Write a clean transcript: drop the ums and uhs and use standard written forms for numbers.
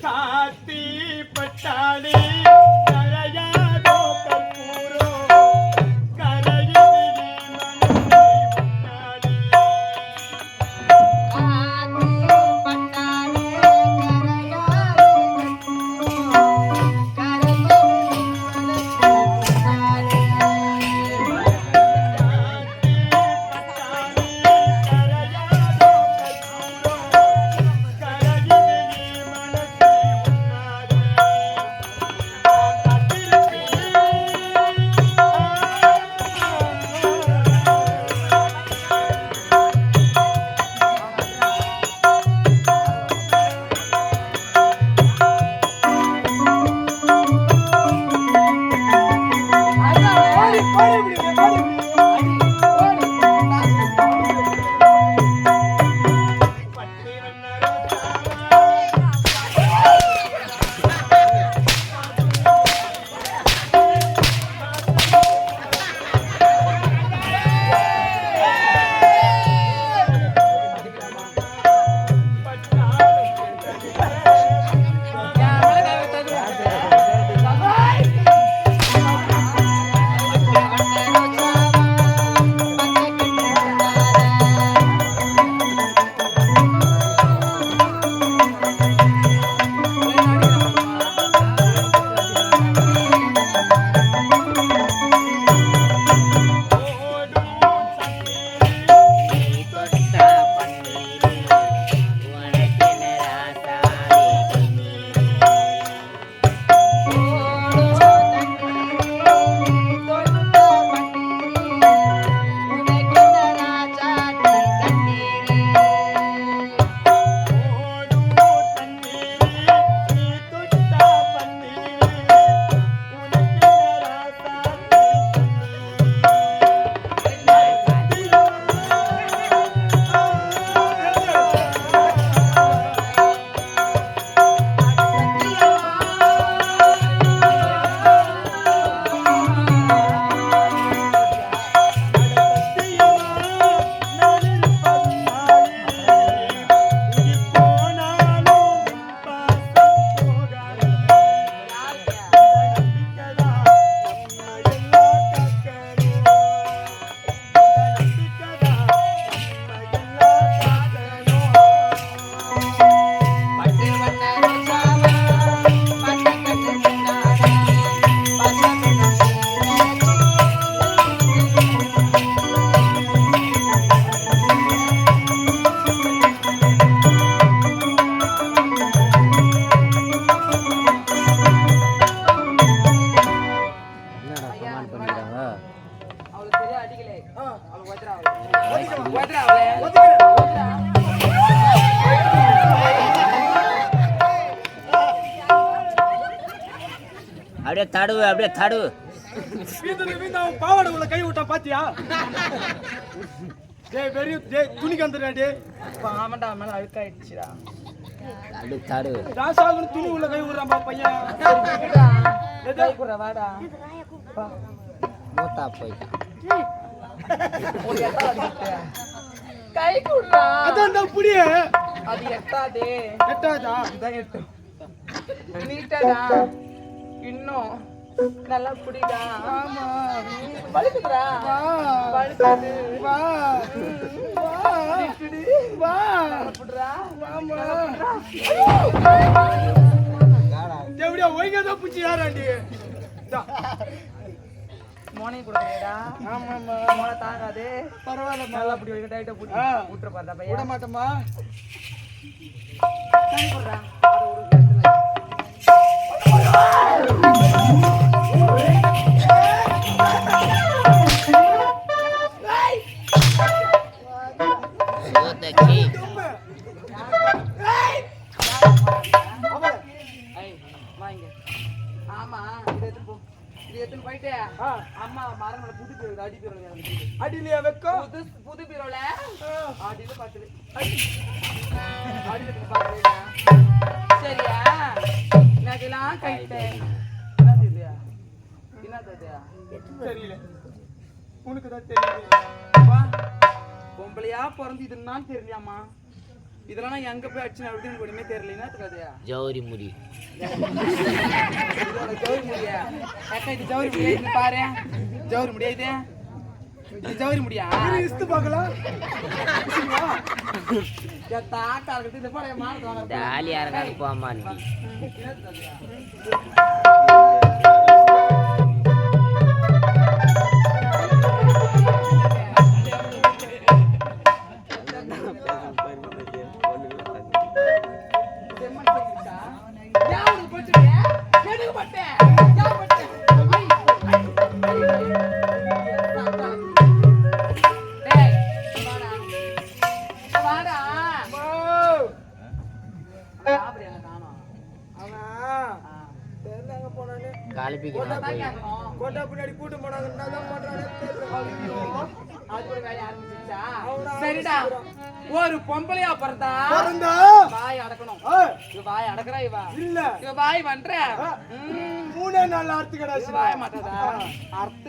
காத்தி பட்டாளி கரையாதோ கற்பூரோ அப்படியே தடுவு அப்படியே தடுவு பாவாடை உள்ள கை விட்டா பாத்தியா? டேய் பெரிய டேய் துணிக்கு வந்துடா டேய். ஆமாடா மேல அழுக்காயிடுச்சுடா. அப்படியே தடுவு. ராசாவுக்கு துணி உள்ள கை விடுறான் பா பையன். கை குற வாடா. மூத்தா போய்ட்டான். கை குடுறா. அதான் புடியே. அது எட்டாதே. எட்டாதா? இதான் எட்டு. நீட்டடா. இன்னும் நல்லா புடிடா. ஆமா. பழுக்குதுடா. வா. பழுக்குது. வா. வா. நீட்டுடி. வா. புடுறா. வாமா. எப்படியா ஒய்ங்கதா புச்சி யாராண்டி? மோனை குடுறேடா. ஆமாமா. மோனை தாங்காதே. பரவாயில்ல நல்லா புடி வைக்க டைட்டா புடி. ஊட்ற பாத்தா பையா. விட மாட்டேமா. கை குடுறா. ஆமா இது எத்தனை போயிட்டு அம்மா மரங்களை புது பீரோல அடி பீரோல அடியிலையா வைக்கும்? புது பீரோல அடியில பாத்துது சரியா நகைலாம் கைட்டேன் என்ன தெரியல உனக்கு தான் தெரியல. பொம்பளையா பிறந்து இதுன்னு தெரியலையாமா இதெல்லாம் நான் எங்க போய் அடிச்சு நடத்தி எனக்கு ஒண்ணுமே தெரியலன்னா தெரியாது. ஜவுரி முடி இதோட ஜவுரி முடியா அக்கா, இது ஜவுரி முடியா? இது பாரு, ஜவுரி முடியா? இது ஜவுரி முடியா? இஸ்து பார்க்கலாம். என் தாத்தா இருக்குது. இந்த பாரு, என் மானத்தை வாங்க. தாலி யாருக்காவது போமா காலிப்பிக்கணும் கோட்டா பின்னாடி கூட்டு போனாங்கன்னா சரிடா, ஒரு பொம்பளையா பிறந்தா வாய் அடக்கணும். வாய் அடக்குறா இவ இல்ல இவ வாய் பண்ற 3 நாள் அர்த்தம் கிடையாது. வாய மாட்டாதா அர்த்தம்